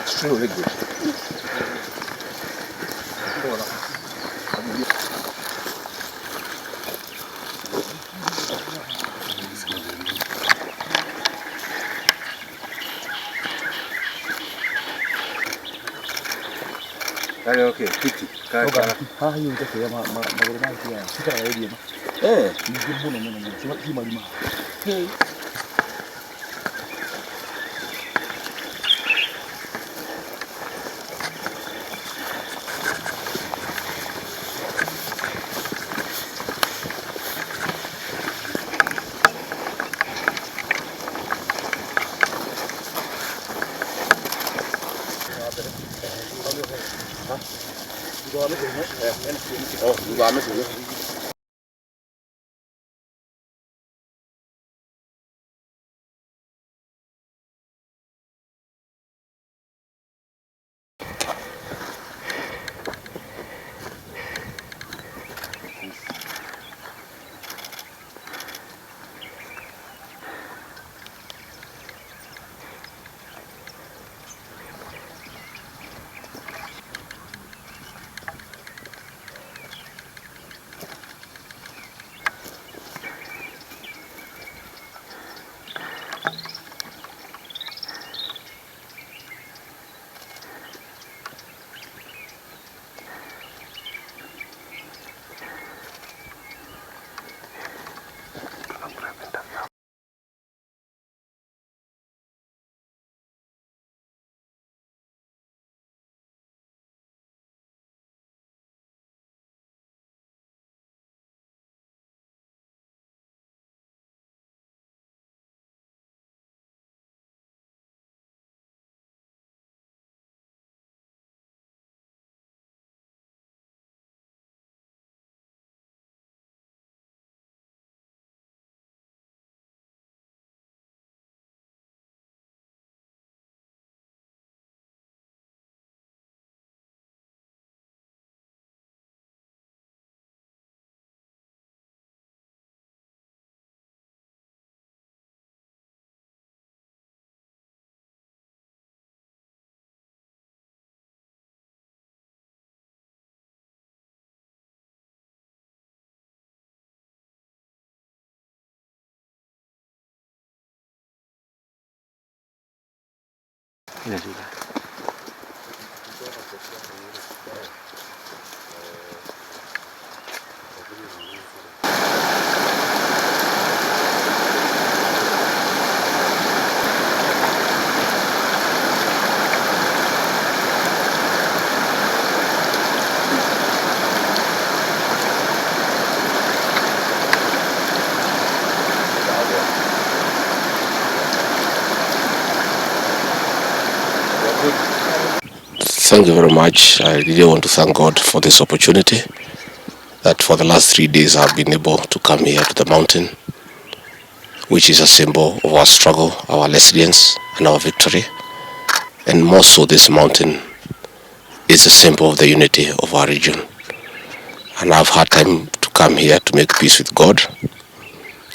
It's really good. Okay, kiti. Ha hiyo ndio kama magoro mengi ya. Sika ya area. Ni mbona sema kima lima. Thank you very much. I really want to thank God for this opportunity, that for the last 3 days I've been able to come here to the mountain, which is a symbol of our struggle, our resilience and our victory. And more so, this mountain is a symbol of the unity of our region. And I've had time to come here to make peace with God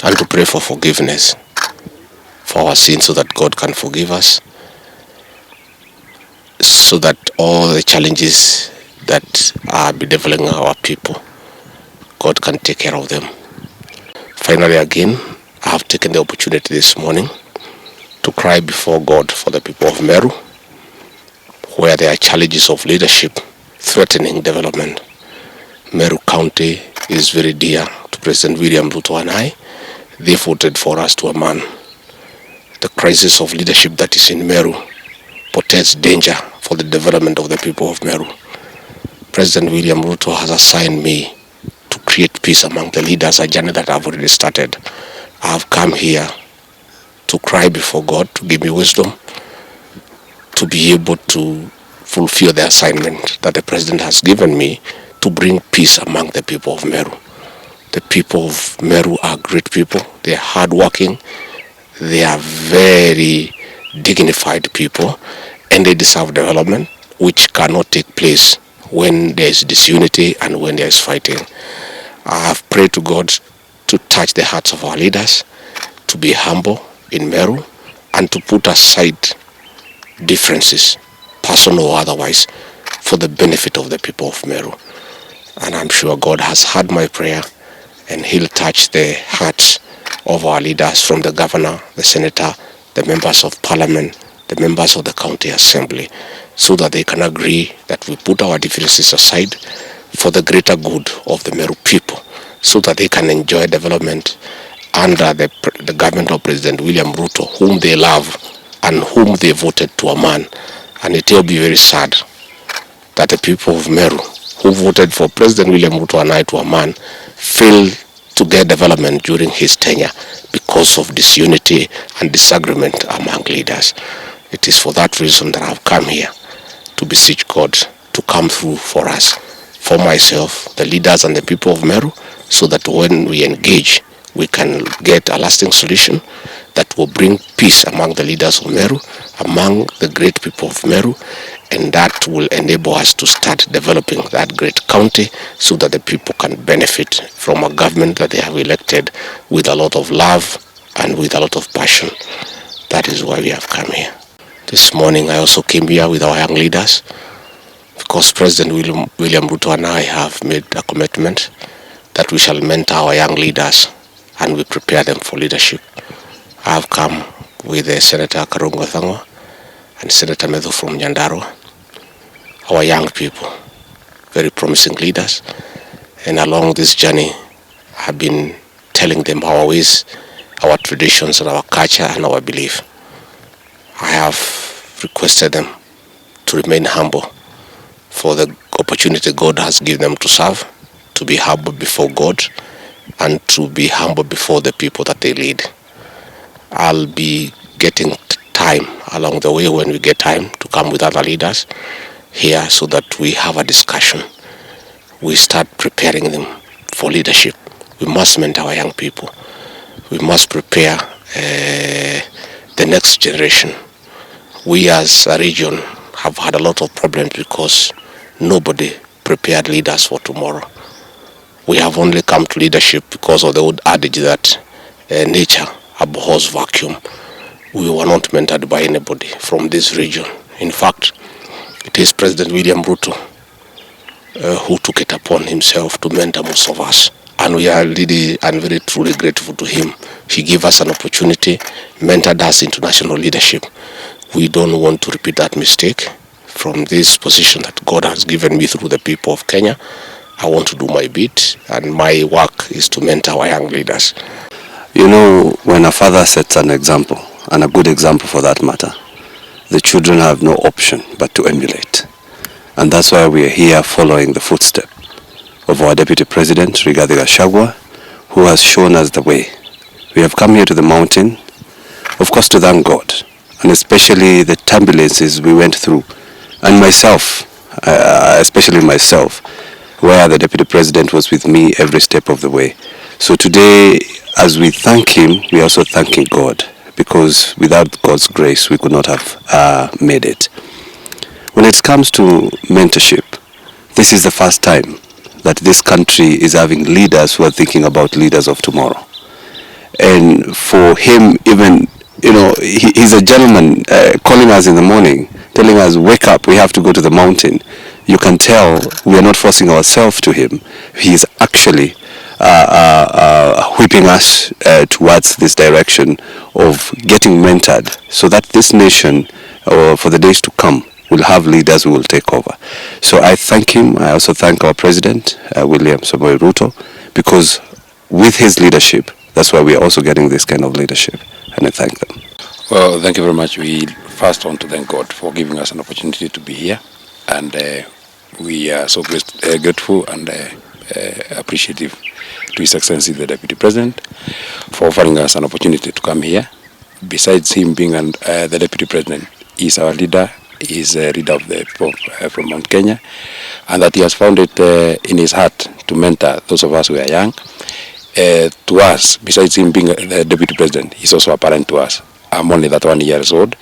and to pray for forgiveness for our sins, so that God can forgive us, so that all the challenges that are bedeviling our people, God can take care of them. Finally, again, I have taken the opportunity this morning to cry before God for the people of Meru, where there are challenges of leadership threatening development. Meru County is very dear to President William RUTO and I. They voted for us to a man. The crisis of leadership that is in Meru portends danger for the development of the people of Meru. President William RUTO has assigned me to create peace among the leaders, a journey that I've already started. I have come here to cry before God to give me wisdom to be able to fulfill the assignment that the President has given me to bring peace among the people of Meru. The people of Meru are great people. They are hardworking. They are very dignified people, and they deserve development, which cannot take place when there is disunity and when there is fighting. I have prayed to God to touch the hearts of our leaders, to be humble in Meru and to put aside differences, personal or otherwise, for the benefit of the people of Meru. And I'm sure God has heard my prayer, and he'll touch the hearts of our leaders, from the governor, the senator, the members of parliament, the members of the county assembly, so that they can agree that we put our differences aside for the greater good of the Meru people, so that they can enjoy development under the government of President William RUTO, whom they love and whom they voted to a man. And it will be very sad that the people of Meru, who voted for President William RUTO and I to a man, fail to get development during his tenure because of disunity and disagreement among leaders. It is for that reason that I've come here to beseech God to come through for us, for myself, the leaders and the people of Meru, so that when we engage, we can get a lasting solution that will bring peace among the leaders of Meru, among the great people of Meru, and that will enable us to start developing that great county, so that the people can benefit from a government that they have elected with a lot of love and with a lot of passion. That is why we have come here. This morning I also came here with our young leaders, because President William RUTO and I have made a commitment that we shall mentor our young leaders and we prepare them for leadership. I have come with Senator Karungo and Senator Medho from Nyandarua, our young people, very promising leaders. And along this journey, I've been telling them our ways, our traditions, and our culture and our belief. I have requested them to remain humble for the opportunity God has given them to serve, to be humble before God, and to be humble before the people that they lead. I'll be getting time along the way, when we get time, to come with other leaders here so that we have a discussion. We start preparing them for leadership. We must mentor our young people. We must prepare the next generation. We as a region have had a lot of problems because nobody prepared leaders for tomorrow. We have only come to leadership because of the old adage that nature abhors vacuum. We were not mentored by anybody from this region. In fact, it is President William RUTO who took it upon himself to mentor most of us. And we are really and very truly grateful to him. He gave us an opportunity, mentored us into national leadership. We don't want to repeat that mistake. From this position that God has given me through the people of Kenya, I want to do my bit, and my work is to mentor our young leaders. You know, when a father sets an example, and a good example for that matter, the children have no option but to emulate. And that's why we are here following the footsteps of our Deputy President, Rigathi Gachagua, who has shown us the way. We have come here to the mountain, of course, to thank God, and especially the turbulences we went through. And myself, especially myself, where the Deputy President was with me every step of the way. So today, as we thank him, we are also thanking God, because without God's grace, we could not have made it. When it comes to mentorship, this is the first time that this country is having leaders who are thinking about leaders of tomorrow. And for him, even, you know, he's a gentleman, calling us in the morning, telling us, wake up, we have to go to the mountain. You can tell we are not forcing ourselves to him. He is actually whipping us towards this direction of getting mentored, so that this nation, for the days to come, will have leaders who will take over. So I thank him. I also thank our President, William Samoei Ruto, because with his leadership, that's why we are also getting this kind of leadership, and I thank them. Well, thank you very much. We first want to thank God for giving us an opportunity to be here, and we are so grateful and appreciative to His Excellency the Deputy President for offering us an opportunity to come here. Besides him being the Deputy President, he is our leader. He is a leader of the people from Mount Kenya, and that he has found it in his heart to mentor those of us who are young. To us, besides him being the Deputy President, he's also a parent to us. I'm only 1 year old,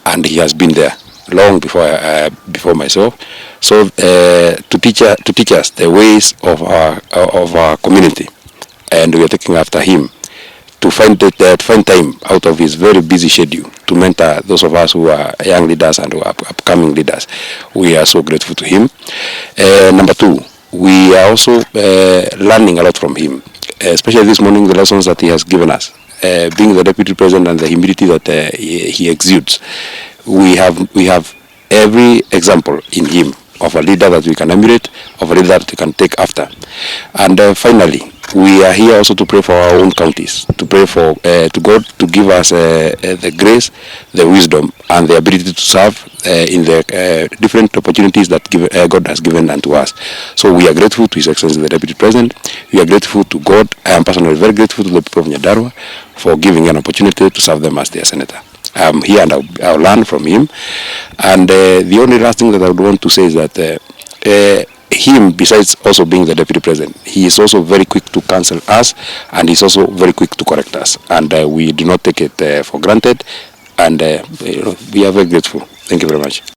and he has been there long before myself. So to teach us the ways of our community, and we are taking after him to find time out of his very busy schedule to mentor those of us who are young leaders and who are upcoming leaders. We are so grateful to him. Number two, we are also learning a lot from him, especially this morning, the lessons that he has given us. Being the deputy president and the humility that he exudes, we have every example in him of a leader that we can emulate, of a leader that we can take after. And finally, we are here also to pray for our own counties, to pray for to God to give us the grace, the wisdom, and the ability to serve in the different opportunities that God has given unto us. So we are grateful to His Excellency the Deputy President. We are grateful to God. I am personally very grateful to the people of Nyandarua for giving an opportunity to serve them as their senator. I'm here and I'll learn from him. And the only last thing that I would want to say is that him, besides also being the deputy president, he is also very quick to counsel us, and he's also very quick to correct us. And we do not take it for granted, and we are very grateful. Thank you very much.